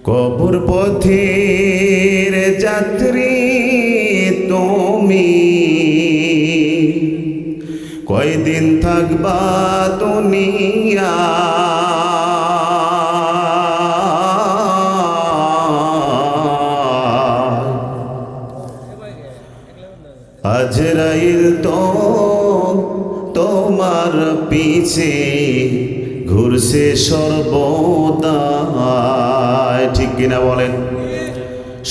কবর পথের যাত্রী তুমি, কয়দিন থাকবা দুনিয়া। আজরাইল তো তোমার পিছে ঘুরছে সর্বদা, ঠিক কিনা বলেন?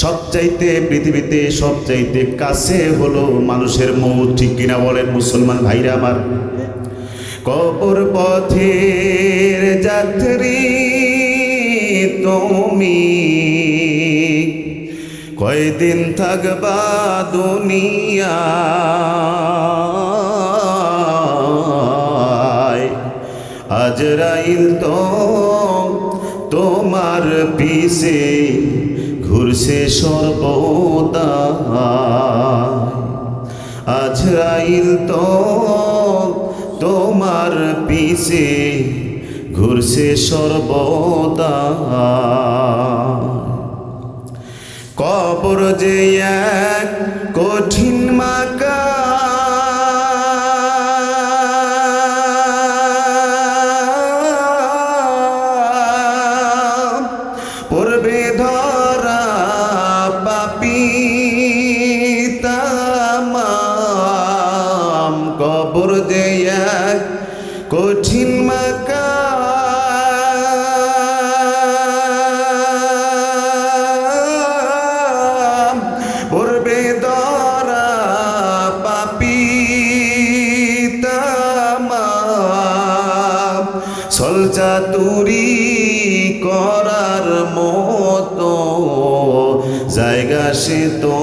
সবচাইতে পৃথিবীতে সবচাইতে কাছে হলো মানুষের মৌত, ঠিক কিনা বলেন মুসলমান ভাইরা আমার? কবর পথের যাত্রী তুমি, কয়দিন থাকবা দুনিয়ায়। আজরাইল তো তোমার পিছে ঘুরছে সর্বদা। আজরাইল তো তোমার পিছে ঘুরছে সর্বদা। কবর যে এক কঠিন মাকা, পড়বে ধরা পাপী তামাম। কবর যে এক কঠিন মাকা, পড়বে ধরা পাপী তামাম। ছলচাতুরি করার মতো জায়গা সে তো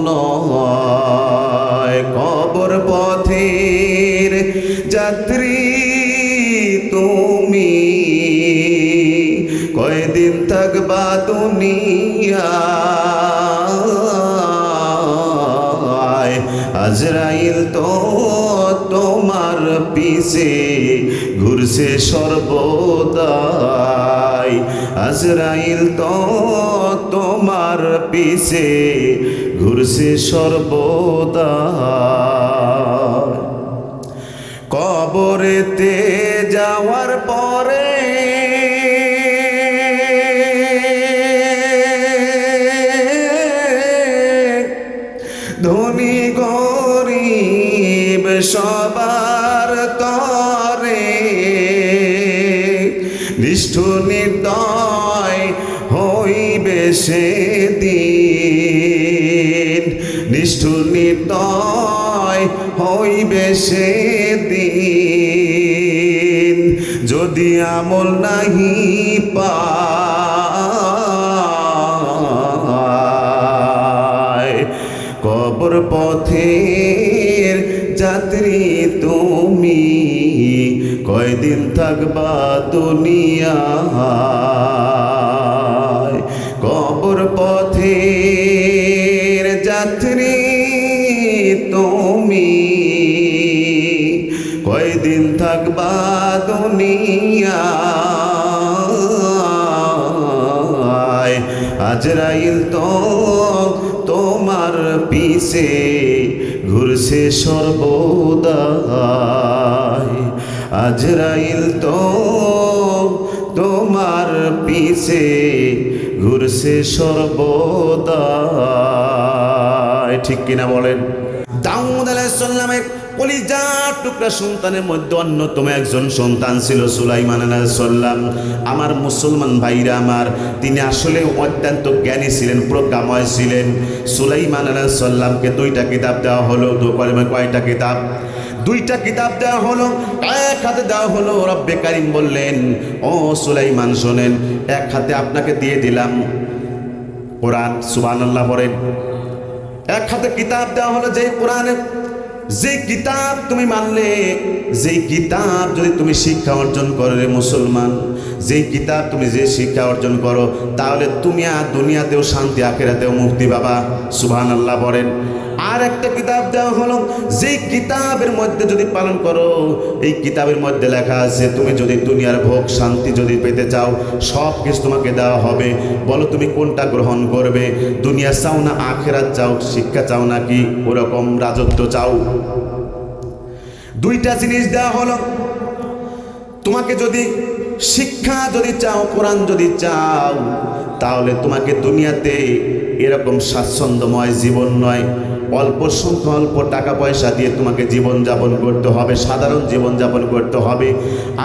নয়। কবর পথের যাত্রী তুমি, কয়দিন থাকবা দুনিয়ায়। আজরাইল তো তোমার পিছে ঘুরছে সর্বদাই। আজরাইল তো তোমার পিছে ঘুরছে সর্বদা। কবরেতে যাওয়ার পরে ধনী গরিব সবার তরে নিষ্ঠুর নির্দয় হইবে সেদিন। নিষ্ঠুর নির্দয় হইবে সেদিন, যদি আমল নাহি পায়। কবর পথের যাত্রী তুমি, কয়দিন থাকবা দুনিয়ায়। কবর পথের যাত্রী তুমি, কয়দিন থাকবা দুনিয়ায়। আজরাইল তো তোমার পিছে ঘুরছে সর্বদাই। আজরাইল তো তোমার পিছে ঘুরছে সর্বদাই, ঠিক কিনা বলেন? দাউদ আলাইহিস সালামের কলিজার টুকরা সন্তানের মধ্যে অন্যতম একজন সন্তান ছিল সুলাইমান আলাইহিস সালাম। আমার মুসলমান ভাইরা আমার, তিনি আসলে অত্যন্ত জ্ঞানী ছিলেন, প্রজ্ঞাময় ছিলেন। সুলাইমান আলাইহিস সালামকে দুইটা কিতাব দেওয়া হলো। কয়টা কিতাব? দুইটা কিতাব দেওয়া হলো। এক হাতে দেওয়া হলো, রব্বে কারিম বললেন, ও সুলাইমান শোনেন, এক হাতে আপনাকে দিয়ে দিলাম কোরআন, সুবহানাল্লাহ বলেন। এক হাতে কিতাব দেওয়া হলো, যে কোরআনে যে কিতাব তুমি মানলে, যেই কিতাব যদি তুমি শিক্ষা অর্জন করো রে মুসলমান, যেই কিতাব তুমি যে শিক্ষা অর্জন করো, তাহলে তুমি আর দুনিয়াতেও শান্তি, আখিরাতেও মুক্তি পাবা। সুবহানাল্লাহ বলেন। আর একটা কিতাব দেওয়া হলো, যেই কিতাবের মধ্যে যদি পালন করো, এই কিতাবের মধ্যে লেখা আছে তুমি যদি দুনিয়ার ভোগ শান্তি যদি পেতে চাও সব কিছু তোমাকে দেওয়া হবে। বলো তুমি কোনটা গ্রহণ করবে? দুনিয়া চাও না আখিরাত চাও? শিক্ষা চাও নাকি ওরকম রাজত্ব চাও? দুইটা জিনিস দেওয়া হলো। তোমাকে যদি শিক্ষা যদি চাও, কোরআন যদি চাও, তাহলে তোমাকে দুনিয়াতে এরকম স্বাচ্ছন্দ্যময় জীবন নয়, অল্প সংখ্যা অল্প টাকা পয়সা দিয়ে তোমাকে জীবন যাপন করতে হবে, সাধারণ জীবন যাপন করতে হবে।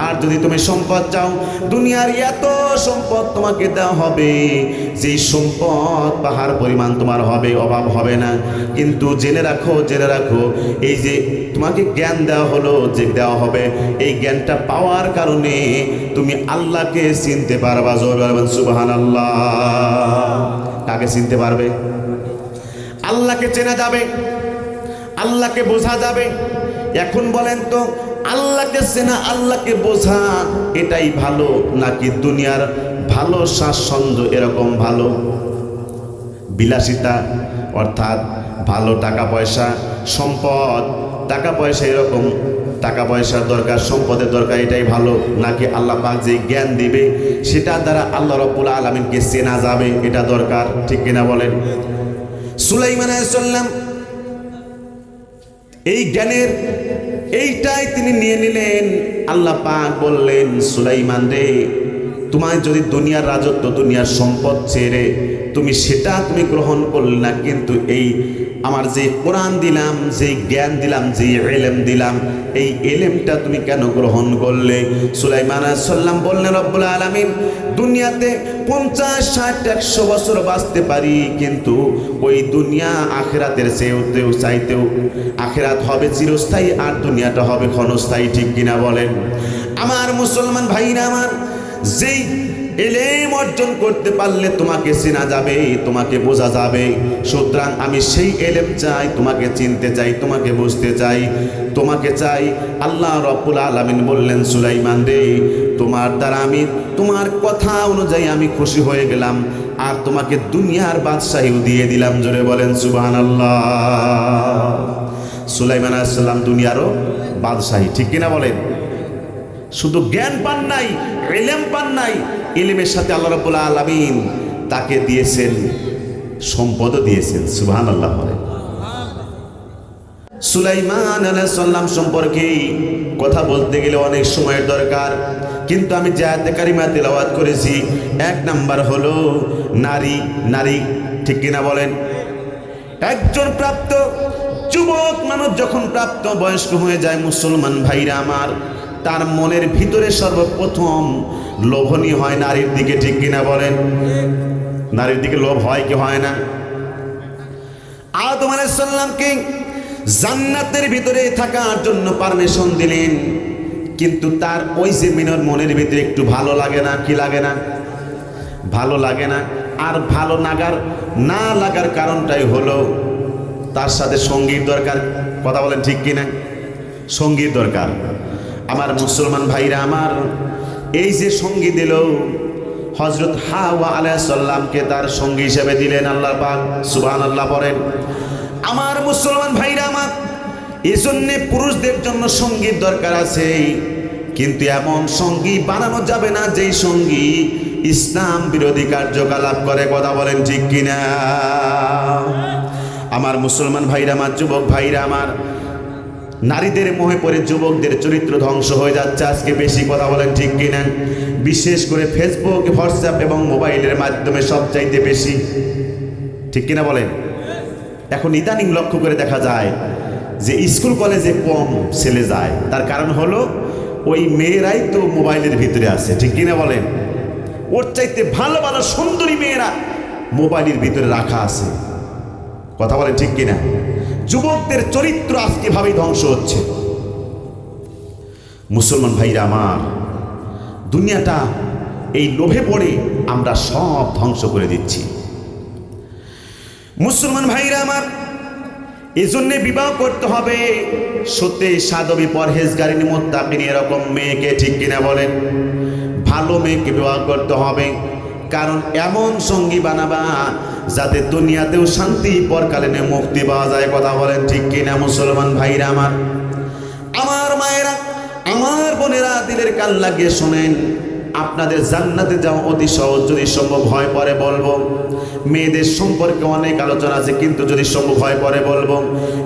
আর যদি তুমি সম্পদ চাও, দুনিয়ার এত সম্পদ তোমাকে দেওয়া হবে, যেই সম্পদ পাহাড় পরিমাণ তোমার হবে, অভাব হবে না। কিন্তু জেনে রাখো, জেনে রাখো, এই যে তোমাকে জ্ঞান দেওয়া হলো, যে দেওয়া হবে, এই জ্ঞানটা পাওয়ার কারণে তুমি আল্লাহকে চিনতে পারবা। জোরে বলবেন সুবহানাল্লাহ। কাকে চিনতে পারবে? আল্লাহকে চেনা যাবে, আল্লাহকে বোঝা যাবে। এখন বলেন তো, আল্লাহকে চেনা আল্লাহকে বোঝা এটাই ভালো নাকি দুনিয়ার ভালো স্বাচ্ছন্দ্য এরকম ভালো? বিলাসিতা অর্থাৎ ভালো টাকা পয়সা সম্পদ, টাকা পয়সা এরকম টাকা পয়সার দরকার, সম্পদের দরকার, এটাই ভালো নাকি আল্লাহ পাক যে জ্ঞান দিবে সেটা দ্বারা আল্লাহ রাব্বুল আলামিনকে চেনা যাবে এটা দরকার? ঠিক কিনা বলেন? সুলাইমান আলাইহিস সালাম এই জ্ঞানের এইটাই তিনি নিয়ে নিলেন। আল্লাহ পাক বললেন, সুলাইমান রে, তোমার যদি দুনিয়ার রাজত্ব দুনিয়ার সম্পদ ছেড়ে তুমি সেটা তুমি গ্রহণ করলে না, কিন্তু এই আমার যে কোরআন দিলাম, যে জ্ঞান দিলাম, যে ইলম দিলাম, এই ইলমটা তুমি কেন গ্রহণ করলে? সুলাইমান আলাইহিস সালাম বললেন, রব্বুল আলামিন, দুনিয়াতে 50, 60, 100 বছর বাঁচতে পারি, কিন্তু ওই দুনিয়া আখিরাতের চেয়েও চাইতেও আখিরাত হবে চিরস্থায়ী আর দুনিয়াটা হবে ক্ষণস্থায়ী। ঠিক কিনা বলেন? আমার মুসলমান ভাইরা আমার, যেই ইলম অর্জন করতে পারলে তোমাকে চেনা যাবে, তোমাকে বোঝা যাবে। সুতরাং আমি সেই ইলম চাই, তোমাকে চিনতে চাই, তোমাকে বুঝতে চাই, তোমাকে চাই। আল্লাহ রাব্বুল আলামিন বললেন, সুলাইমান রে, তোমার দ্বারা আমি তোমার কথা অনুযায়ী আমি খুশি হয়ে গেলাম, আর তোমাকে দুনিয়ার বাদশাহীও দিয়ে দিলাম। জোরে বলেন সুবহানাল্লাহ। সুলাইমান আলাইহিস সালাম দুনিয়ারও বাদশাহী। ঠিক কিনা বলেন? শুধু জ্ঞান পান নাই, ইলম পান নাই, ইলমের সাথে আল্লাহ রাব্বুল আলামিন তাকে দিয়েছেন সম্পদও দিয়েছেন। সুবহানাল্লাহ বলেন। সুলাইমান আলাইহিস সালাম সম্পর্কে কথা বলতে গেলে অনেক সময়ের দরকার, কিন্তু আমি যে আয়াতে কারিমা তেলাওয়াত করেছি, 1 নাম্বার হলো নারী। নারী, ঠিক কিনা বলেন? একজন প্রাপ্ত যুবক মানুষ যখন প্রাপ্ত বয়স্ক হয়ে যায়, মুসলমান ভাইরা আমার, তার মনের ভিতরে সর্বপ্রথম লোভনীয় হয় নারীর দিকে। ঠিক কিনা বলেন? নারীর দিকে লোভ হয় কি হয় না? আদম আলাইহিস সালামকে জান্নাতের ভিতরে থাকার জন্য পারমিশন দিলেন, কিন্তু তার ওই যে মনের ভিতরে একটু ভালো লাগে না? কি লাগে না? ভালো লাগে না। আর ভালো না লাগার কারণটাই হলো তার সাথে সঙ্গীর দরকার। কথা বলেন ঠিক কিনা? সঙ্গীর দরকার। আমার মুসলমান ভাইরা আমার, এই যে সঙ্গী দিল, হযরত হাওয়া আলাইহিস সালামকে তার সঙ্গী হিসেবে দিলেন আল্লাহ পাক। সুবহানাল্লাহ পড়েন। আমার মুসলমান ভাইরা আমার, এজন্য পুরুষদের জন্য সঙ্গীর দরকার আছে, কিন্তু এমন সঙ্গী বানানো যাবে না যেই সঙ্গী ইসলাম বিরোধী কার্যকলাপ করে। কথা বলেন ঠিক কিনা? আমার মুসলমান ভাইরা আমার, যুবক ভাইরা আমার, নারীদের মোহে পড়ে যুবকদের চরিত্র ধ্বংস হয়ে যাচ্ছে আজকে বেশি। কথা বলেন ঠিক কিনা? বিশেষ করে ফেসবুক, হোয়াটসঅ্যাপ এবং মোবাইলের মাধ্যমে সবচাইতে বেশি। ঠিক কিনা বলেন? এখন ইদানিং লক্ষ্য করে দেখা যায় যে স্কুল কলেজে কম ছেলে যায়, তার কারণ হলো ওই মেয়েরাই তো মোবাইলের ভিতরে আছে। ঠিক কিনা বলেন? ওর চাইতে ভালো ভালো সুন্দরী মেয়েরা মোবাইলের ভিতরে রাখা আছে। কথা বলেন ঠিক কিনা? যুবকদের চরিত্র আজকে ভাবেই ধ্বংস হচ্ছে। মুসলমান ভাইরা আমার, দুনিয়াটা এই লোভে পড়ে আমরা সব ধ্বংস করে দিচ্ছি। মুসলমান ভাইরা আমার, এজন্যে বিবাহ করতে হবে সত্যি সাধবী, পরহেজগারিনী, মুত্তাকিনী এরকম মেয়েকে। ঠিক কিনা বলেন? ভালো মেয়েকে বিবাহ করতে হবে, কারণ এমন সঙ্গী বানাবা যাতে দুনিয়াতেও শান্তি, পরকালীনে মুক্তি পাওয়া যায়। কথা বলেন ঠিক কিনা মুসলমান ভাইরা আমার, আমার মায়েরা, আমার বোনেরা, দিলের কান লাগিয়ে শোনেন। আপনাদের জান্নাতে যাওয়া অতি সহজ, যদি সম্ভব হয় পরে বলবো। মেয়েদের সম্পর্কে অনেক আলোচনা আছে, কিন্তু যদি সম্ভব হয় পরে বলবো।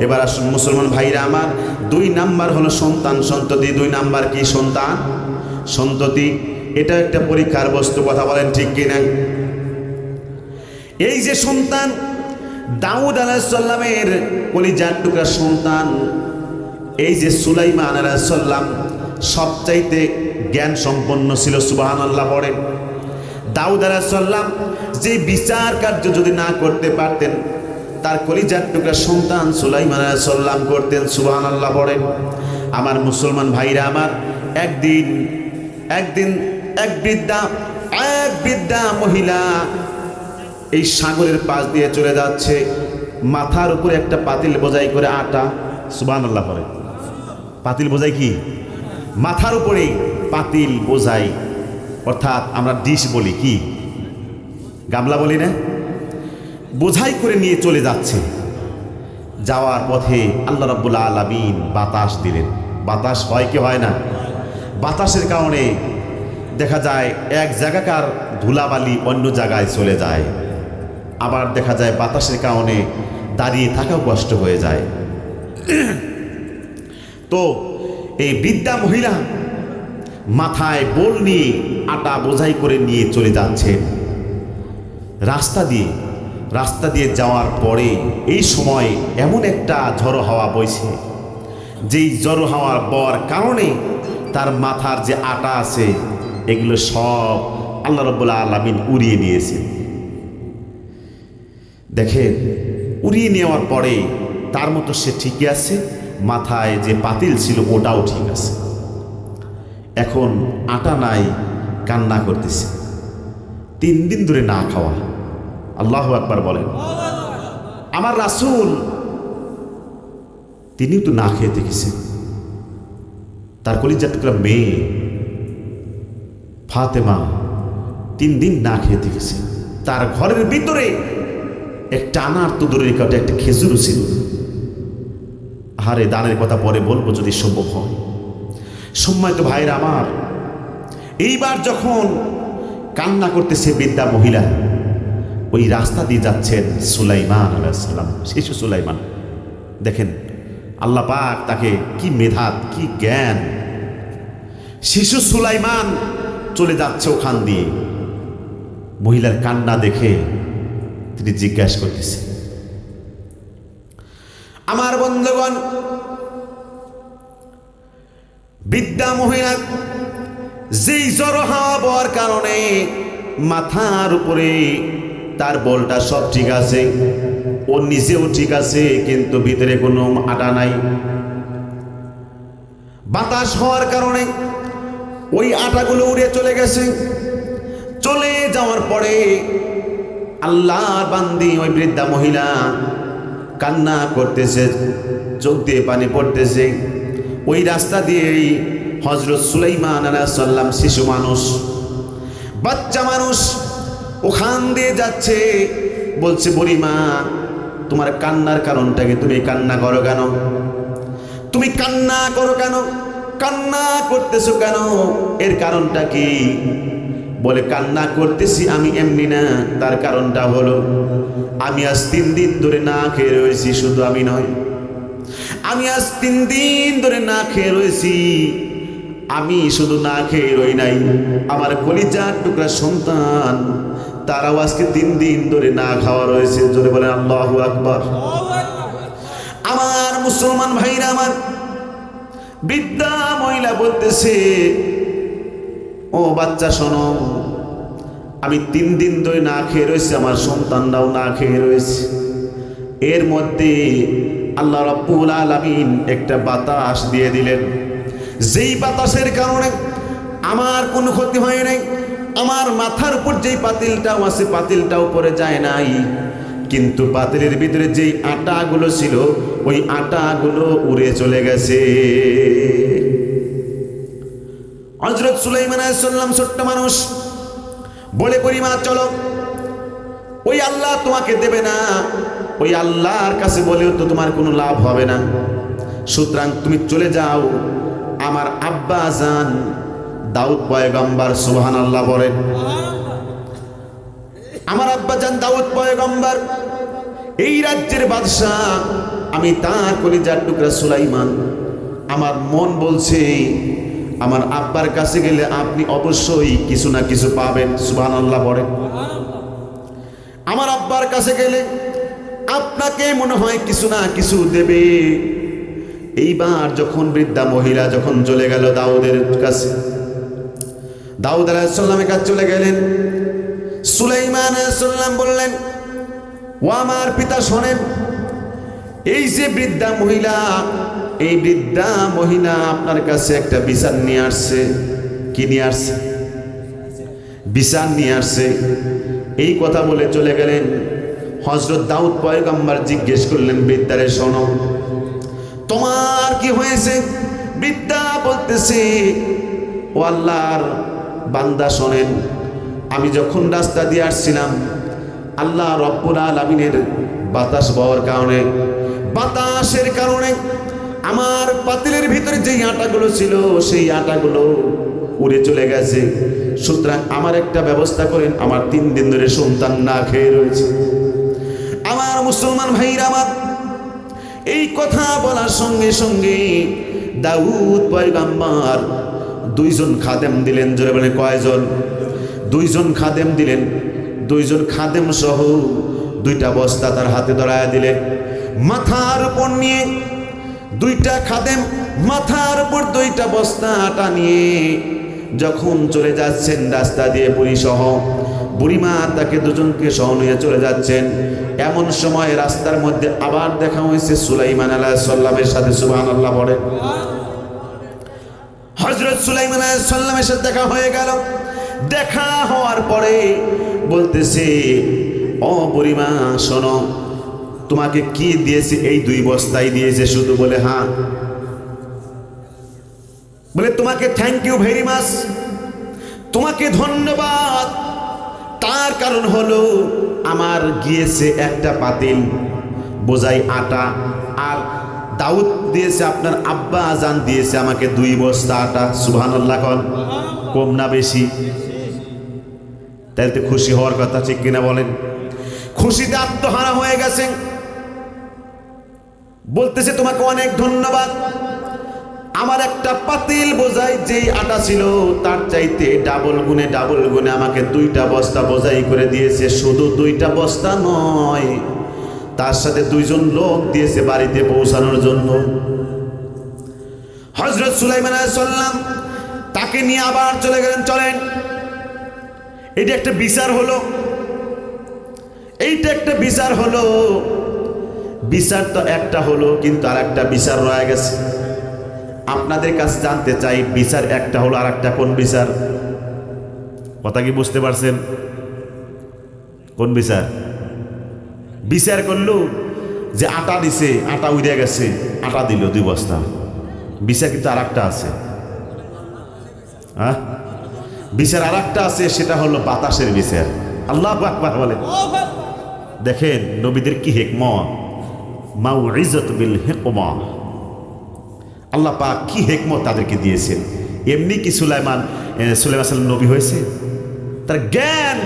এবার আসুন মুসলমান ভাইরা আমার, 2 নাম্বার হলো সন্তান সন্ততি। 2 নাম্বার কি? সন্তান সন্ততি। এটা একটা পরীক্ষার বস্তু। কথা বলেন ঠিক কিনা? এই যে সন্তান, দাউদ আলাইহিস সালামের কলিজার টুকরা সন্তান, এই যে সুলাইমান আলাইহিস সালাম সবচাইতে জ্ঞান সম্পন্ন ছিল। সুবহানাল্লাহ পড়েন। দাউদ আলাইহিস সালাম যে বিচার কার্য যদি না করতে পারতেন, তার কলিজার টুকরা সন্তান সুলাইমান আলাইহিস সালাম করতেন। সুবহানাল্লাহ পড়েন। আমার মুসলমান ভাইরা আমার, একদিন এক বৃদ্ধা মহিলা এই সাগরের পাশ দিয়ে চলে যাচ্ছে। মাথার উপরে একটা পাতিল বোঝাই করে আটা। সুবহানাল্লাহ পড়েন। পাতিল বোঝাই কি? মাথার উপরে পাতিল বোঝাই, অর্থাৎ আমরা ডিশ বলি, কি গামলা বলি না, বোঝাই করে নিয়ে চলে যাচ্ছে। যাওয়ার পথে আল্লাহ রাব্বুল আলামিন বাতাস দিলেন। বাতাস হয় কি হয় না? বাতাসের কারণে দেখা যায় এক জায়গাকার ধুলাবালি অন্য জায়গায় চলে যায়, আবার দেখা যায় বাতাসের কারণে দাঁড়িয়ে থাকাও কষ্ট হয়ে যায়। তো এই বৃদ্ধা মহিলা মাথায় বোল নিয়ে আটা বোঝাই করে নিয়ে চলে যাচ্ছেন রাস্তা দিয়ে যাওয়ার পরে এই সময় এমন একটা ঝড়ো হাওয়া বইছে, যেই ঝড়ো হাওয়ার বর কারণে তার মাথার যে আটা আছে এগুলো সব আল্লাহ রাব্বুল আলামিন উড়িয়ে নিয়েছেন। দেখেন, উড়িয়ে নেওয়ার পরে তার মতো সে ঠিকই আছে, মাথায় যে পাতিল ছিল ওটাও ঠিক আছে। এখন আটা নাই, কান্না করতেছে। 3 দিন ধরে না খাওয়া। আল্লাহু আকবার বলেন। আমার রাসূল তিনিও তো না খেয়ে দেখেছেন। তার কলিজার টুকরা মেয়ে ফাতেমা 3 দিন না খেয়ে দেখেছে। তার ঘরের ভিতরে একটা আনার তো দূরের কথা, একটা খেজুরও ছিল। আরে দানের কথা পরে বলবো যদি সম্ভব হয়। সম্মানিত ভাইরা আমার, এইবার যখন কান্না করতেছে বৃদ্ধা মহিলা, ওই রাস্তা দিয়ে যাচ্ছেন সুলাইমান আলাইহিস সালাম, শিশু সুলাইমান। দেখেন আল্লাহ পাক তাকে কি মেধা, কি জ্ঞান। শিশু সুলাইমান চলে যাচ্ছে ওখান দিয়ে। মহিলার কান্না দেখে তিনি জিজ্ঞাসা করতেছেন, আমার বন্ধুগণ, বৃদ্ধা মহিলা যেই ঝড়ো হাওয়া বওয়ার কারণে মাথার উপরে তার বলটা সব ঠিক আছে, ও নিজেও ঠিক আছে, কিন্তু ভিতরে কোনো আটা নাই। বাতাস হওয়ার কারণে ওই আটাগুলো উড়ে চলে গেছে। চলে যাওয়ার পরে আল্লাহর বান্দি ওই বৃদ্ধা মহিলা কান্না করতেছে, চোখ দিয়ে পানি পড়তেছে। ওই রাস্তা দিয়েই হযরত সুলাইমান আলাইহিস সালাম, শিশু মানুষ, বাচ্চা মানুষ, ওখান দিয়ে যাচ্ছে। বলছে, বুড়িমা, তোমার কান্নার কারণটা কি? তুমি কান্না করো কেন? তুমি কান্না করো কেন? কান্না করতেছো কেন? এর কারণটা কি? বলে, কান্না করতেছি আমি এমনি না, তার কারণটা হলো আমি আজ 3 দিন ধরে না খেয়ে রয়েছি। শুধু আমি নয়, আমি আজ 3 দিন ধরে না খেয়ে রয়েছি। আমি শুধু না খেয়ে রই নাই, আমার কলিজার টুকরা সন্তান তারাও আজকে 3 দিন ধরে না খাওয়া রয়েছে। জোরে বলেন আল্লাহু আকবার। আমার মুসলমান ভাইরা আমার, বৃদ্ধা মহিলা বলতেছে, ও বাচ্চা শোনো, আমি 3 দিন ধরে না খেয়ে রয়েছি, আমার সন্তানরাও না খেয়ে রয়েছে। এর মধ্যে আল্লাহ রাব্বুল আলামিন একটা বাতাস দিয়ে দিলেন, যেই বাতাসের কারণে আমার কোনো ক্ষতি হয় নাই। আমার মাথার উপর যেই পাতিলটাও আছে, পাতিলটাও পড়ে যায় নাই, কিন্তু পাতিলের ভিতরে যেই আটাগুলো ছিল ওই আটাগুলো উড়ে চলে গেছে। হযরত সুলাইমান আলাইহিস সালাম ছোট্ট মানুষ, বলে বুড়িমা চলো, ওই আল্লাহ তোমাকে দেবে না, ওই আল্লাহর কাছে বলেও তো তোমার কোনো লাভ হবে না, সুতরাং তুমি চলে যাও। আমার আব্বা জান দাউদ পয়গম্বর, সুবহানাল্লাহ বলেন। আমার আব্বা জান দাউদ পয়গম্বর, এই রাজ্যের বাদশাহ, আমি তার কলিজার টুকরা সুলাইমান। আমার মন বলছে আমার আব্বার কাছে গেলে আপনি অবশ্যই কিছু না কিছু পাবেন, সুবহানাল্লাহ বলেন। আমার আব্বার কাছে গেলে আপনাকে মনে হয় কিছু না কিছু দেবে। এইবার যখন বৃদ্ধা মহিলা যখন চলে গেল দাউদের কাছে, দাউদ আলাইহিস সালামের কাছে চলে গেলেন, সুলাইমান আলাইহিস সালাম বললেন, ও আমার পিতা শোনেন, এই যে বৃদ্ধা মহিলা, এই বৃদ্ধা মহিলা আপনার কাছে একটা বিচার নিয়ে আসছে। কি নিয়ে আসছে? বিচার নিয়ে আসছে। এই কথা বলে চলে গেলেন। হযরত দাউদ পয়গম্বর জিজ্ঞেস করলেন, বৃদ্ধারে শোনো, তোমার কি হয়েছে? বৃদ্ধা বলতেছে, ও আল্লাহর বান্দা শোনেন, আমি যখন রাস্তা দিয়ে আসছিলাম, আল্লাহ রব্বুল আলামিনের বাতাস বওয়ার কারণে, বাতাসের কারণে আমার পাতিলের ভিতরে যেই আটাগুলো ছিল সেই আটাগুলো উড়ে চলে গেছে। সুতরাং আমার একটা ব্যবস্থা করেন, আমার 3 দিন ধরে সন্তান না খেয়ে রয়েছে। আমার মুসলমান ভাইরা আমার, এই কথা বলার সঙ্গে সঙ্গে দাউদ পয়গম্বর 2 জন খাদেম দিলেন। জোরে বলেন কয়জন? 2 জন খাদেম দিলেন। 2 জন খাদেম সহ 2টা বস্তা তার হাতে ধরায় দিলেন। মাথার উপর নিয়ে 2টা খাদেম মাথার উপর 2টা বস্তা আটা নিয়ে যখন চলে যাচ্ছেন রাস্তা দিয়ে, বুড়ি সহ, বুড়িমা তাকে 2 জনকে সহ নিয়ে চলে যাচ্ছেন। এমন সময় রাস্তার মধ্যে আবার দেখা হয়েছে সুলাইমান আলাইহিস সালামের সাথে, সুবহানাল্লাহ বলেন। হযরত সুলাইমান আলাইহিস সালামের সাথে দেখা হয়ে গেল। দেখা হওয়ার পরে বলতেছে, ও বুড়িমা শোনো, তোমাকে কি দিয়েছে? এই 2 বস্তাই দিয়েছে শুধু। বলে হ্যাঁ। বলে তোমাকে থ্যাংক ইউ ভেরি মাচ, তোমাকে ধন্যবাদ। তার কারণ হলো আমার গিয়েছে একটা পাতিল বোঝাই আটা, আর দাউদ দিয়েছে, আপনার আব্বা আজান দিয়েছে আমাকে 2 বস্তা আটা। সুবহানাল্লাহ কন, কম না বেশি? তাই তো খুশি হওয়ার কথা, ঠিক কিনা বলেন? খুশিতে আত্মহারা হয়ে গেছে। বলতেছে তোমাকে অনেক ধন্যবাদ, আমার একটা পাতিল বোঝাই যেই আটা ছিল তার চাইতে ডাবল গুণে আমাকে 2টা বস্তা বোঝাই করে দিয়েছে। শুধু 2টা বস্তা নয়, তার সাথে 2 জন লোক দিয়েছে বাড়িতে পৌঁছানোর জন্য। হযরত সুলাইমান আলাইহিস সালাম তাকে নিয়ে আবার চলে গেলেন। চলেন, এটা একটা বিচার হলো, এইটা একটা বিচার হলো। বিচার তো একটা হলো, কিন্তু আর একটা বিচার রয়ে গেছে। আপনাদের কাছে জানতে চাই, বিচার একটা হলো, আর একটা কোন বিচার? কথা কি বুঝতে পারছেন? কোন বিচার? বিচার করলো যে আটা দিছে, আটা উড়ে গেছে, আটা দিল 2 বস্তা। বিচার কিন্তু আর একটা আছে। হ্যাঁ, বিচার আর একটা আছে, সেটা হলো বাতাসের বিচার। আল্লাহু আকবার বলেন। দেখেন নবীদের কি হিকমত, মাউইজাতু বিল হিকমা। আল্লাহ পাক কি হিকমত তাদেরকে দিয়েছেন। এমনি কি সুলাইমান সাল্লাম নবী হয়েছে? তার জ্ঞান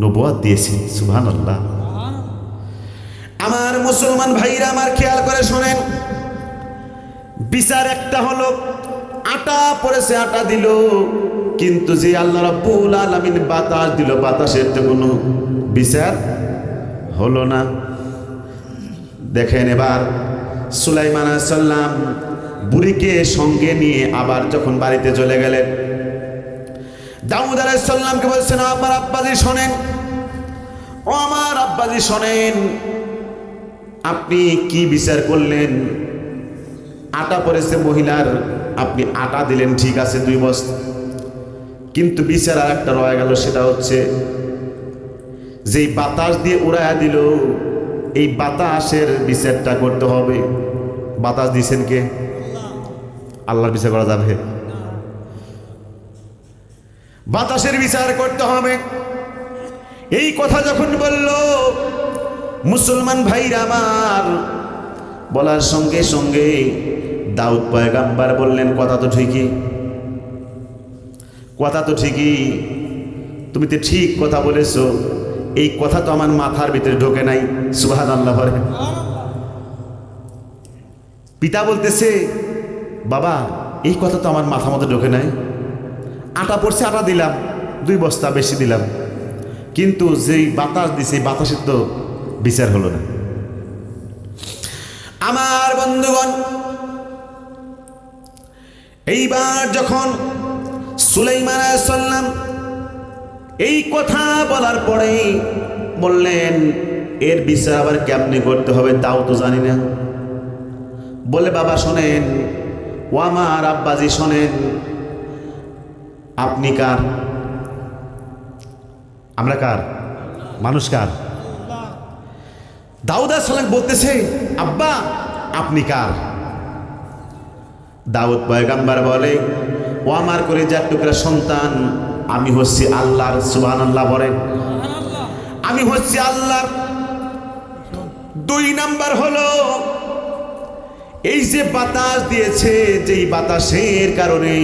নবুয়ত দিয়েছেন। সুবহানাল্লাহ। আমার মুসলমান ভাইরা আমার, খেয়াল করে শোনেন, বিচার একটা হলো, আটা পড়েছে, আটা দিল, কিন্তু যে আল্লাহ রাব্বুল আলামিন বাতাস দিল, বাতাসের তো কোনো বিচার হলো না। দেখেন এবার সুলাইমান আলাইহিস সালাম বুড়িকে সঙ্গে নিয়ে আবার যখন বাড়িতে চলে গেলেন, দাউদ আলাইহিস সালামকে বলছেন, আমার আব্বাজি শোনেন, ও আমার আব্বাজি শোনেন, আপনি কি বিচার করলেন? আটা পড়েছে মহিলার, আপনি আটা দিলেন, ঠিক আছে 2 বস্তা, কিন্তু বিচার আর একটা রয়ে গেল। সেটা হচ্ছে যেই বাতাস দিয়ে উড়াইয়া দিল, এই বাতাসের বিচারটা করতে হবে। বাতাস দিয়েছেন কে? আল্লাহর বিচার করা যাবে? বাতাসের বিচার করতে হবে। এই কথা যখন বলল মুসলমান ভাইরা আমার, বলার সঙ্গে সঙ্গে দাউদ পয়গাম্বার বললেন, কথা তো ঠিকই, কথা তো ঠিকই, তুমি তো ঠিক কথা বলেছো, এই কথা তো আমার মাথার ভিতরে ঢোকে নাই। সুবহানাল্লাহ বলেন। পিতা বলতেছে, বাবা এই কথা তো আমার মাথা মতো ঢোকে নাই, আটা পড়ছে, আটা দিলাম, 2 বস্তা বেশি দিলাম, কিন্তু যেই বাতাস দিছে বাতাসের তো বিচার হলো না। আমার বন্ধুগণ, এইবার যখন সুলাইমান আলাইহিস সালাম এই কথা বলার পরে বললেন, এর বিচার আবার কেমনি করতে হবে তাও তো জানি না। বলে, বাবা শোনেন, ও আমার আব্বাজি শোনেন, আপনি কার? আমরা কার? মানুষ কার? দাউদ আলাইহিস সালাম বলতেছে, আব্বা আপনি কার? দাউদ পয়গাম্বার বলে, ও আমার কলিজার টুকরা সন্তান, আমি হচ্ছি আল্লাহর। সুবহানাল্লাহ বলেন। আমি হচ্ছি আল্লাহর। 2 নাম্বার হলো, এই যে বাতাস দিয়েছে, যেই বাতাসের কারণে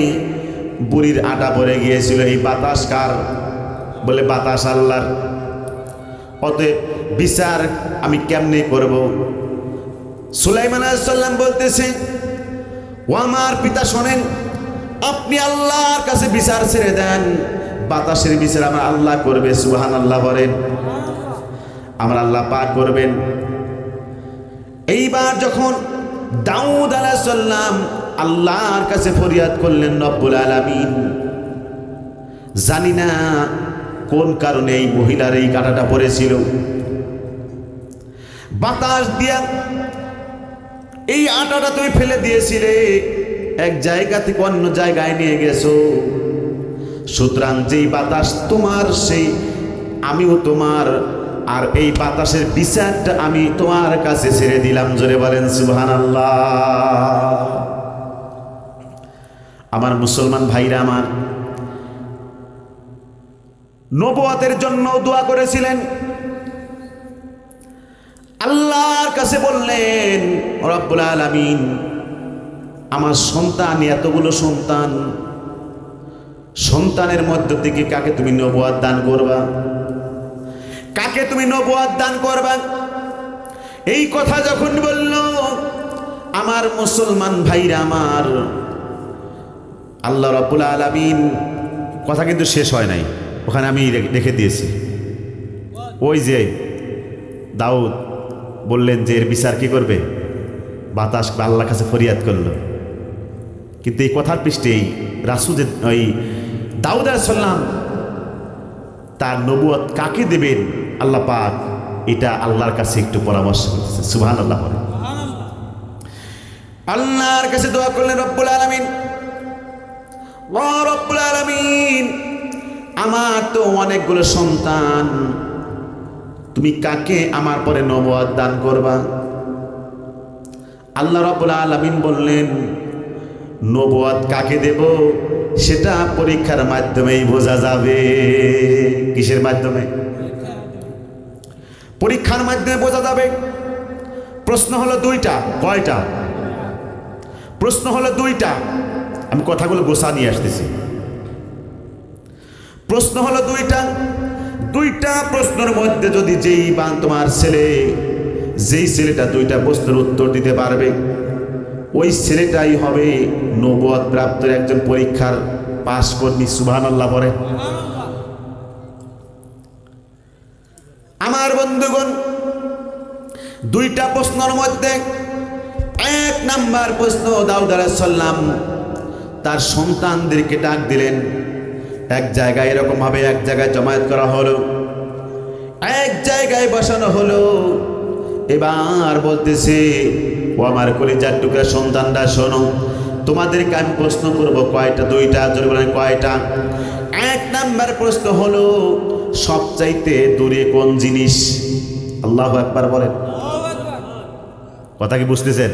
বুড়ির আটা পড়ে গিয়েছিল, এই বাতাস কার? বলে, বাতাস আল্লাহর। অতএব বিচার আমি কেমনে করব? সুলাইমান আলাইহিস সালাম বলতেছে, ও আমার পিতা শোনেন, আপনি আল্লাহর কাছে বিচার ছেড়ে দেন, বাতাসের বিচার আমার আল্লাহ করবে। সুবহানাল্লাহ বলেন। আমার আল্লাহ পাক করবেন। এইবার যখন দাউদ আলাইহিস সালাম আল্লাহর কাছে ফরিয়াদ করলেন, রব্বুল আলামিন, জানি না কোন কারণে এই মহিলার এই কাঁটাটা পড়েছিল, বাতাস দিয়া এই আটাটা তুমি ফেলে দিয়েছিলে, এক জায়গা থেকে অন্য জায়গায় নিয়ে গেছো, সুতরাং যেই বাতাস তোমার সেই আমিও তোমার, আর এই বাতাসের বিচারটা আমি তোমার কাছে ছেড়ে দিলাম। জোরে বলেন সুবহানাল্লাহ। আমার মুসলমান ভাইরা আমার, নবুয়তের জন্য দোয়া করেছিলেন, আল্লাহর কাছে বললেন, রব্বুল আলামিন, আমার সন্তান, এতগুলো সন্তান, সন্তানের মধ্য থেকে কাকে তুমি নবুয়ত দান করবা? কাকে তুমি নবুয়ত দান করবা? এই কথা যখন বলল, আমার মুসলমান ভাইরা আমার, আল্লাহ রাব্বুল আলামিন, কথা কিন্তু শেষ হয় নাই, ওখানে আমি রেখে দিয়েছি। ওই যে দাউদ বললেন যে এর বিচার কি করবে? বাতাস আল্লাহর কাছে ফরিয়াদ করলো, কিন্তু এই কথার পৃষ্ঠেই রাসূল যে ওই দাউদ আলাইহিস সালাম তার নবুয়ত কাকে দেবেন আল্লাহ পাক, এটা আল্লাহর কাছে একটু পরামর্শ করতেছে। সুবহানাল্লাহ বলেন। আল্লাহর কাছে দোয়া করলেন, রব্বুল আলামিন, ও রব্বুল আলামিন, আমার তো অনেকগুলো সন্তান, তুমি কাকে আমার পরে নবুয়ত দান করবা? আল্লাহ রাব্বুল আলামিন বললেন, নবুয়ত কাকে দেব সেটা পরীক্ষার মাধ্যমেই বোঝা যাবে। কিসের মাধ্যমে? পরীক্ষার মাধ্যমে বোঝা যাবে। প্রশ্ন হলো 2টা। কয়টা? প্রশ্ন হলো 2টা। আমি কথাগুলো গোছা নিয়ে আসতেছি। প্রশ্ন হলো 2টা। 2টা প্রশ্নের মধ্যে যদি যেই তোমার ছেলে, যেই ছেলেটা 2টা প্রশ্নের উত্তর দিতে পারবে, ওই ছেলেটাই হবে নবুয়ত প্রাপ্ত একজন পরীক্ষার পাশ কর্মী। সুবহানাল্লাহ পড়ে। আমার বন্ধুগণ, 2টা প্রশ্নের মধ্যে 1 নাম্বার প্রশ্ন, দাউদ আলাইহিস সালাম তার সন্তানদেরকে ডাক দিলেন, এক জায়গায় এরকম ভাবে এক জায়গায় জমায়েত করা হলো, এক জায়গায় বসানো হলো। এবার বলতেছে, ও আমার কলিজার টুকরা সন্তানরা শোনো, তোমাদেরকে আমি প্রশ্ন করব কয়টা? 2টা। জোরে বলেন কয়টা? 1 নাম্বার প্রশ্ন হলো, সবচাইতে দূরে কোন জিনিস? আল্লাহু আকবার বলেন। কথা কি বুঝতেছেন?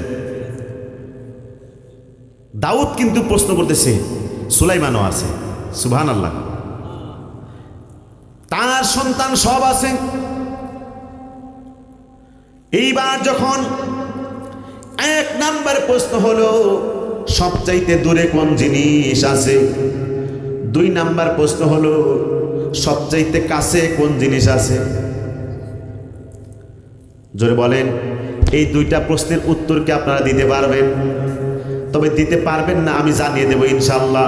দাউদ কিন্তু প্রশ্ন করতেছে, সুলাইমানও আছে। সুবহানাল্লাহ। তার সন্তান সব আছে। এইবার যখন 1 নাম্বার প্রশ্ন হলো সবচাইতে দূরে কোন জিনিস আছে, 2 নাম্বার প্রশ্ন হলো সবচাইতে কাছে কোন জিনিস আছে। জোরে বলেন, এই 2টা প্রশ্নের উত্তর কি আপনারা দিতে পারবেন? তবে দিতে পারবেন না আমি জানিয়ে দেব ইনশাআল্লাহ।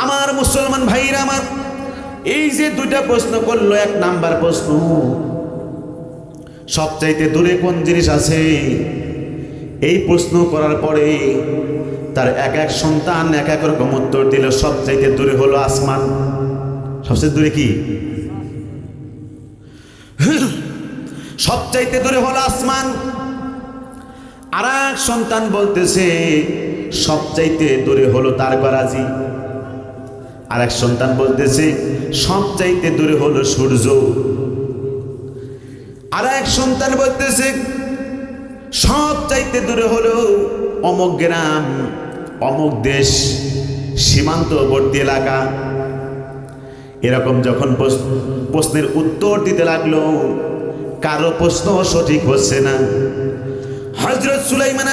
আমার মুসলমান ভাইরা আমার, এই যে 2টা প্রশ্ন করলো, 1 নাম্বার প্রশ্ন সবচাইতে দূরে কোন জিনিস আছে, এই প্রশ্ন করার পরে তার এক সন্তান এক রকম উত্তর দিল। সবচাইতে দূরে হলো আসমান। সবচেয়ে দূরে কি? সবচাইতে দূরে হলো আসমান। আর এক সন্তান বলতেছে সবচাইতে দূরে হলো তারকারাজি। আর এক সন্তান বলতেছে সবচাইতে দূরে হলো সূর্য। আর এক সন্তান বলতেছে সবচাইতে দূরে হলো অমুক গ্রাম, অমুক দেশ, সীমান্তবর্তী এলাকা। এরকম যখন প্রশ্নের উত্তর দিতে লাগলো, কারো প্রশ্ন সঠিক হচ্ছে না। হযরত সুলাইমান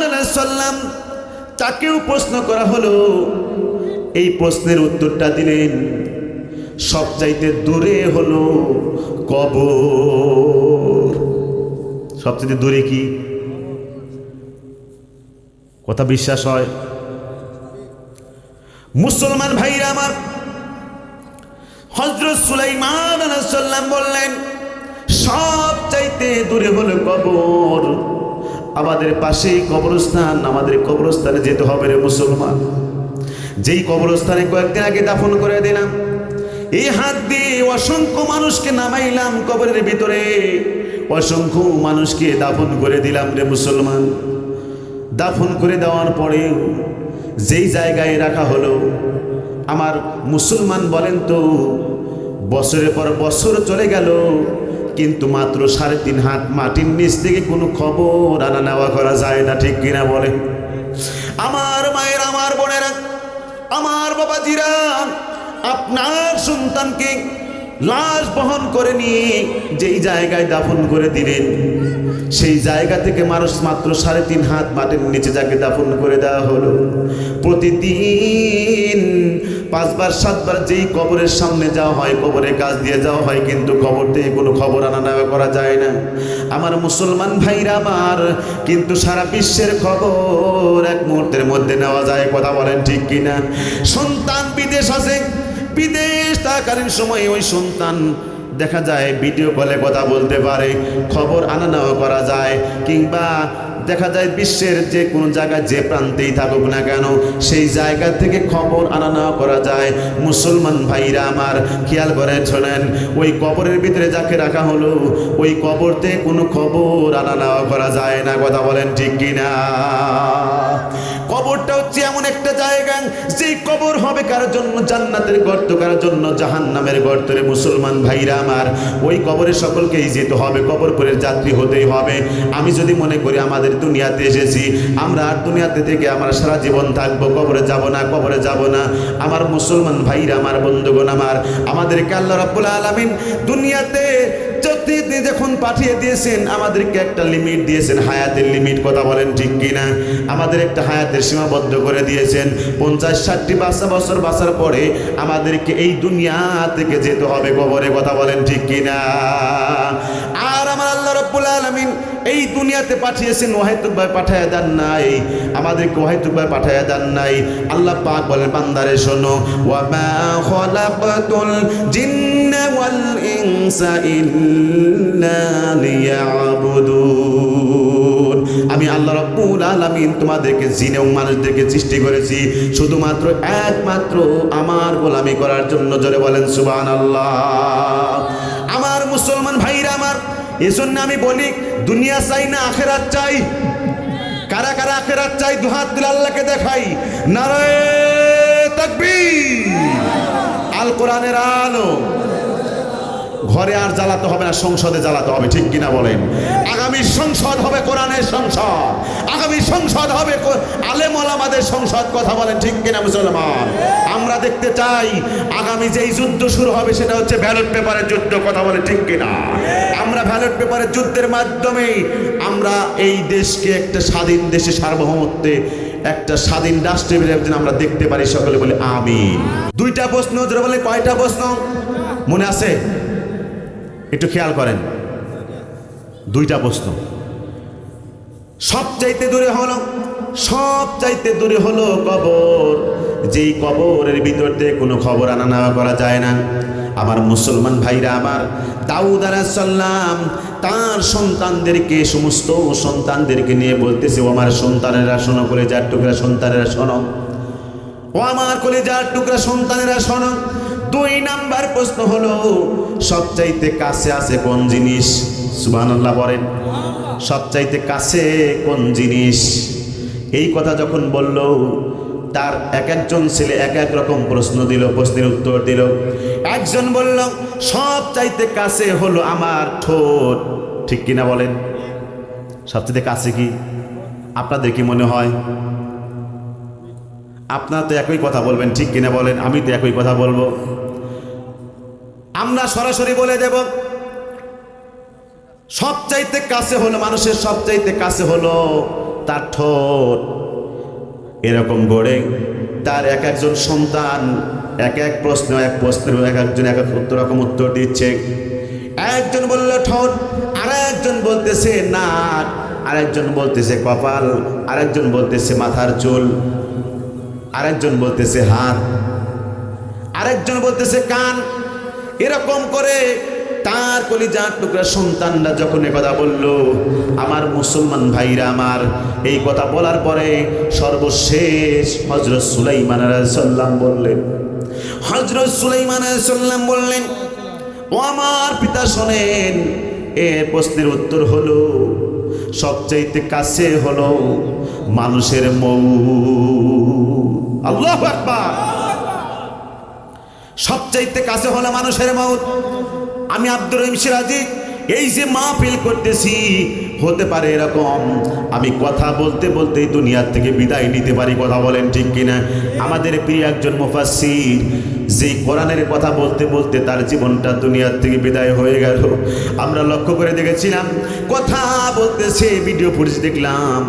আলাইহিস সালাম তাকেও প্রশ্ন করা হলো। এই প্রশ্নের উত্তরটা দিলেন সবচাইতে দূরে হলো কবর। সবচাইতে দূরে কি? কথা বিশ্বাস হয়? মুসলমান ভাইরা আমার, হযরত সুলাইমান আলাইহিস সালাম বললেন সবচাইতে দূরে হলো কবর। আমাদের পাশেই কবরস্থান, আমাদের কবরস্থানে যেতে হবে রে মুসলমান। যেই কবরস্থানে কয়েকদিন আগে দাফন করে দিলাম, এই হাত দিয়ে অসংখ্য মানুষকে নামাইলাম কবরের ভিতরে, অসংখ্য মানুষকে দাফন করে দিলাম রে মুসলমান। দাফন করে দেওয়ার পরে যেই জায়গায় রাখা হলো, আমার মুসলমান বলেন তো, বছরের পর বছর চলে গেল, কিন্তু মাত্র 3.5 হাত মাটির নিচ থেকে কোনো খবর আনা নেওয়া করা যায় না। ঠিক কিনা বলে? আমার মায়ের, আমার বোনেরা, আমার বাবাজিরা, আপনার সন্তানকে লাশ বহন করে নিয়ে যেই জায়গায় দাফন করে দিলেন, সেই জায়গা থেকে মানুষ মাত্র 3.5 হাত মাটির নিচে যাকে দাফন করে দেওয়া হলো, প্রতিদিন 5 বার 7 বার যেই কবরের সামনে যাওয়া হয়, কবরের কাছ দিয়ে যাওয়া হয়, কিন্তু কবর থেকে কোনো খবর আনা নেওয়া করা যায় না। আমার মুসলমান ভাইরা আমার, কিন্তু সারা বিশ্বের খবর 1 মুহূর্তের মধ্যে নেওয়া যায়। কথা বলেন ঠিক কিনা? সন্তান বিদেশ আছে, বিদেশ থাকাকালীন সময় ওই সন্তান দেখা যায় ভিডিও কলে কথা বলতে পারে, খবর আনা নেওয়া করা যায়, কিংবা দেখা যায় বিশ্বের যে কোনো জায়গায় যে প্রান্তেই থাকুক না কেন, সেই জায়গা থেকে খবর আনা নেওয়া করা যায়। মুসলমান ভাইরা আমার, খেয়াল করে শোনেন, ওই কবরের ভিতরে যাকে রাখা হলো, ওই কবরতে কোনো খবর আনা নেওয়া করা যায় না। কথা বলেন ঠিক কিনা? কবরটা হচ্ছে এমন একটা জায়গা, যেই কবর হবে কার জন্য জান্নাতের গর্ত, কার জন্য জাহান্নামের গর্ত রে মুসলমান ভাইরা আমার। ওই কবরে সকলকেই যেতে হবে, কবরের যাত্রী হতেই হবে। আমি যদি মনে করি আমাদের দুনিয়াতে এসেছি, আমরা আর দুনিয়াতে থেকে আমরা সারা জীবন থাকবো, কবরে যাব না, কবরে যাব না, আমার মুসলমান ভাইরা আমার, বন্ধুগণ আমার, আমাদেরকে আল্লাহ রাব্বুল আলামিন দুনিয়াতে যখন পাঠিয়ে দিয়েছেন, আমাদেরকে একটা লিমিট দিয়েছেন, হায়াতের লিমিট। কথা বলেন ঠিক কিনা? আমাদের একটা হায়াতের সীমাবদ্ধ করে দিয়েছেন। 50-60টি বছর বাঁচার পরে আমাদেরকে এই দুনিয়া থেকে যেতে হবে কবরে। কথা বলেন ঠিক কিনা? আর আমার আল্লাহ রাব্বুল আলামিন এই দুনিয়াতে পাঠিয়েছেন, ওয়াহিদুল্লাহ পাঠায়া দেন নাই, আমাদেরকে ওয়াহিদুল্লাহ পাঠায়া দেন নাই। আল্লাহ পাক বলেন, বান্দারে শোনো, ওয়া মা খালাকাতুল জিন্না ওয়াল ইনসা ইল্লা লিয়াবুদুন। আমি আল্লাহ রাব্বুল আলামিন তোমাদেরকে জিন এবং মানুষদেরকে সৃষ্টি করেছি শুধুমাত্র একমাত্র আমার গোলামি করার জন্য। জোরে বলেন সুবহানাল্লাহ। আমার মুসলমান ভাইরা আমার, এজন্য আমি বলি, দুনিয়া চাই না আখিরাত চাই। কারা কারা আখিরাত চাই? দুহাত দিলে আল্লাহকে দেখাই। নারায়ে তাকবীর। আল কোরআনের আলো। ঘরে আর জ্বালাতে হবে না, সংসদে জ্বালাতে হবে, ঠিক কিনা বলেন? আগামী সংসদ হবে কোরআনের সংসদ, আগামী সংসদ হবে আলেম ওলামাদের সংসদ, কথা বলেন ঠিক কিনা মুসলমান? আমরা দেখতে চাই আগামী যেই যুদ্ধ শুরু হবে সেটা হচ্ছে ব্যালট পেপারের যুদ্ধ, কথা বলেন ঠিক কিনা? আমরা ব্যালট পেপারের যুদ্ধের মাধ্যমে আমরা এই দেশকে একটা স্বাধীন দেশে সার্বভৌমত্বে একটা স্বাধীন রাষ্ট্রের জন্য আমরা দেখতে পারি। সকলে বলে আমিন। দুইটা প্রশ্ন, যারা বলে কয়টা প্রশ্ন মনে আছে? একটু খেয়াল করেন, দুইটা প্রশ্ন। সবচাইতে দূরে হলো কবর, যেই কবরের ভিতর থেকে কোনো খবর আনা নেওয়া করা যায় না। আমার মুসলমান ভাইরা আমার, দাউদ আলাইহিস সালাম তার সন্তানদেরকে, সমস্ত সন্তানদেরকে নিয়ে বলতেছে, ও আমার সন্তানেরা শোনো, কলিজার টুকরা সন্তানেরা শোনো, ও আমার কলিজার টুকরা সন্তানেরা শোনো। 2 নাম্বার প্রশ্ন হলো সবচাইতে কাছে আছে কোন জিনিস? সুবহানাল্লাহ বলেন। সবচাইতে কাছে কোন জিনিস? এই কথা যখন বলল, তার এক একজন ছেলে এক এক রকম প্রশ্ন দিল, প্রশ্নের উত্তর দিল। একজন বলল সবচাইতে কাছে হলো আমার ঠোঁট, ঠিক কিনা বলেন? সবচাইতে কাছে কি আপনাদের কি মনে হয়? আপনারা তো একই কথা বলবেন, ঠিক কিনা বলেন? আমি তো একই কথা বলবো। আমরা সরাসরি বলে দেব সবচাইতে কাছে হলো, মানুষের সবচাইতে কাছে হলো তার ঠোঁট। এরকম করে তার এক একজন সন্তান এক এক প্রশ্নের এক একজন এক এক রকম উত্তর দিচ্ছে। একজন বলল ঠোঁট, আর একজন বলতেছে নাক, আরেকজন বলতেছে কপাল, আরেকজন বলতেছে মাথার চুল, আরেকজন বলতেছে হাত, আরেকজন বলতেছে কান। এরকম করে তার কলিজার টুকরা সন্তানরা যখন কথা বলল, আমার মুসলমান ভাইরা আমার, এই কথা বলার পরে সর্বশেষ হযরত সুলাইমান আলাইহিস সালাম বললেন, হযরত সুলাইমান আলাইহিস সালাম বললেন, ও আমার পিতা শোনেন, এর প্রশ্নের উত্তর হলো সবচাইতে কাছে হলো মানুষের মউত। আল্লাহু আকবার। সবচাইতে কাছে হলো মানুষের মউত। আমি আব্দুর রহিম সিরাজি এই যে মাহফিল করতেছি, হতে পারে এরকম আমি কথা বলতে বলতেই দুনিয়ার থেকে বিদায় নিতে পারি, কথা বলেন ঠিক কিনা? আমাদের প্রিয় একজন মুফাসসির যেই কোরআনের কথা বলতে বলতে তার জীবনটা দুনিয়ার থেকে বিদায় হয়ে গেল। আমরা লক্ষ্য করে দেখেছিলাম, কথা বলতেছে, ভিডিও ফুটেজ দেখলাম।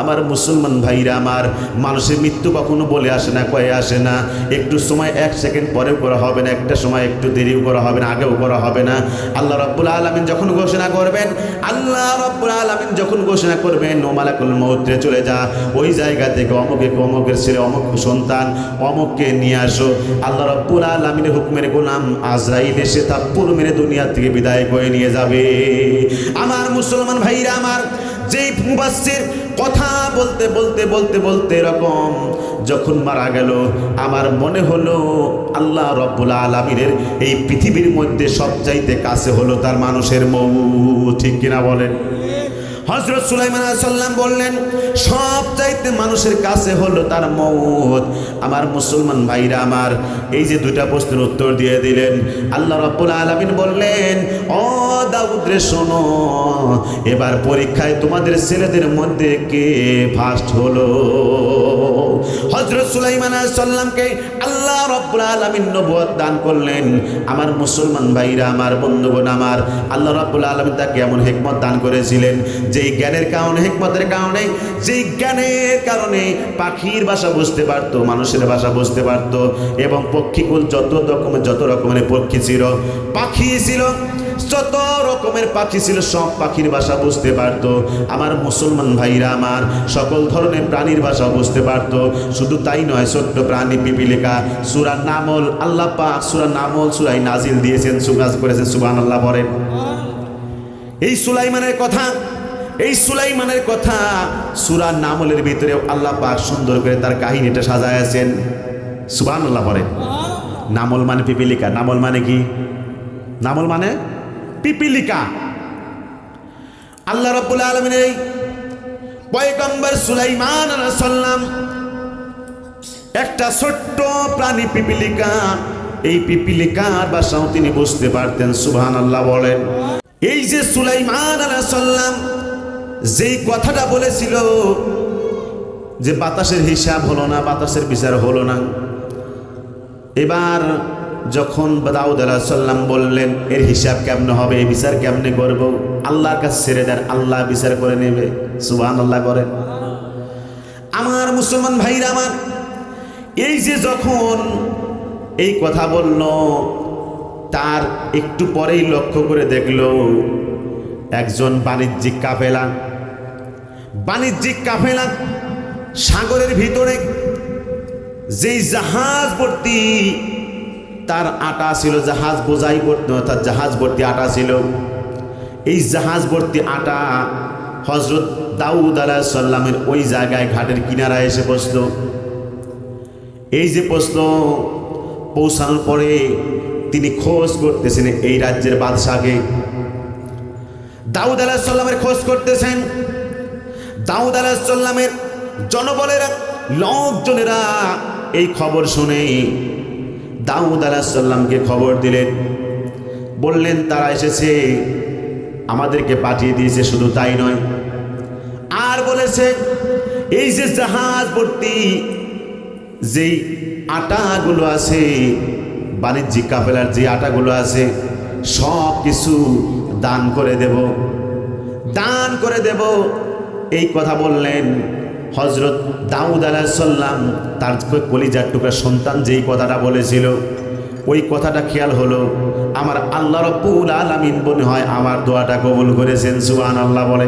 আমার মুসলমান ভাইরা আমার, মানুষের মৃত্যু কখনো বলে আসে না, কয়ে আসে না। একটু সময় 1 সেকেন্ড পরেও করা হবে না, একটা সময় একটু দেরিও করা হবে না, আগেও করা হবে না। আল্লাহ রাব্বুল আলামিন যখন ঘোষণা করবেন, আল্লাহ রাব্বুল আলামিন যখন ঘোষণা করবেন, ও মালাকুল মউত চলে যা, ওই জায়গা থেকে অমুকের ছেলে, অমুক সন্তান, অমুককে নিয়ে আসো। আল্লাহ রাব্বুল আলামিনের হুকুমের গোলাম আজরাইল এসে থাপ্পড় মেরে দুনিয়া থেকে বিদায় করে নিয়ে যাবে। আমার মুসলমান ভাইরা আমার, যেই মুফাসসির কথা বলতে বলতে বলতে বলতে এরকম যখন মারা গেল, আমার মনে হলো আল্লাহ রাব্বুল আলামিনের এই পৃথিবীর মধ্যে সবচাইতে কাছে হলো তার মানুষের মউত, ঠিক কিনা বলেন? হযরত সুলাইমান আলাইহিস সালাম বললেন সবচাইতে মানুষের কাছে হলো তার মউত। আমার মুসলমান ভাইরা আমার, এই যে 2টা প্রশ্নের উত্তর দিয়ে দিলেন, আল্লাহ রাব্বুল আলামিন বললেন, ও দাউদ রে শোনো, এবার পরীক্ষায় তোমাদের ছেলেদের মধ্যে কে ফার্স্ট হলো। হযরত সুলাইমান আলাইহিস সালামকে আল্লাহ রাব্বুল আলামিন নবুয়ত দান করলেন। আমার মুসলমান ভাইরা আমার, বন্ধুগণ আমার, আল্লাহ রাব্বুল আলামিন তাকে এমন হিকমত দান করেছিলেন, যেই জ্ঞানের কারণে, হিকমতের কারণে, যেই জ্ঞানের কারণে পাখির ভাষা বুঝতে পারতো, মানুষের ভাষা বুঝতে পারতো, এবং পক্ষীকুল যত রকমের পক্ষী ছিল, পাখি ছিল, যত রকমের পাখি ছিল, সব পাখির ভাষা বুঝতে পারতো। আমার মুসলমান ভাইরা আমার, সকল ধরনের প্রাণীর ভাষা বুঝতে পারতো। শুধু তাই নয়, ছোট্ট প্রাণী পিপিলিকা, সূরা নামল, আল্লাহ পাক সূরা নামল সূরায় নাজিল দিয়েছেন, সুগাজ করেছেন, সুবহানাল্লাহ বলেন। এই সুলাইমানের কথা সূরা নামলের ভিতরে আল্লাহ পাক সুন্দর করে তার কাহিনীটা সাজায়াছেন, সুবহানাল্লাহ বলেন। নামল মানে পিপিলিকা। নামল মানে কি? নামল মানে পিপিলিকা। আল্লাহ রাব্বুল আলামিনের এই পয়গম্বর সুলাইমান আলাইহিস সালাম একটা ছোট্ট প্রাণী পিপিলিকা, এই পিপিলিকার ভাষাও তিনি বুঝতে পারতেন। সুবহানাল্লাহ বলেন। এই যে সুলাইমান আলাইহিস সালাম যেই কথাটা বলেছিল যে বাতাসের হিসাব হলো না, বাতাসের বিচার হলো না, এবার যখন দাউদ আলাইহিস সালাম বললেন এর হিসাব কেমনে হবে, এই বিচার কেমনে করব, আল্লাহর কাছে ছেড়ে দেন, আল্লাহ বিচার করে নেবে। সুবহানাল্লাহ করেন। আমার মুসলমান ভাইরা আমার, এই যে যখন এই কথা বলল, তার একটু পরেই লক্ষ্য করে দেখল একজন বাণিজ্যিক কাফেলা সাগরের ভিতরে যেই জাহাজ ভর্তি তার আটা ছিল, জাহাজ বোঝাই ভর্তি, অর্থাৎ জাহাজ ভর্তি আটা ছিল। এই জাহাজ ভর্তি আটা হযরত দাউদ আলাইহিস সালামের ওই জায়গায় ঘাটের কিনারায় এসে বসল। এই যে পৌঁছানোর পরে তিনি খোঁজ করতেছেন এই রাজ্যের বাদশাকে, দাউদ আলাইহিস সালামের খোঁজ করতেছেন। দাউদ আলাইহিস সালামের জনবলেরা, লোকজনেরা এই খবর শুনে দাউদ আলাইহিস সালামকে খবর দিলেন, বললেন তারা এসেছে, আমাদেরকে পাঠিয়ে দিয়েছে। শুধু তাই নয়, আর বলেছে এই যে জাহাজ ভর্তি যেই আটাগুলো আছে, বাণিজ্যিক কাফেলার যে আটাগুলো আছে, সব কিছু দান করে দেব। এই কথা বললেন হযরত দাউদ আলাইহিস সালাম। তার কলিজার টুকরা সন্তান যেই কথাটা বলেছিল, ওই কথাটা খেয়াল হলো। আমার আল্লাহ রাব্বুল আলামিন মনে হয় আমার দোয়াটা কবুল করেছেন। সুবহানাল্লাহ বলে।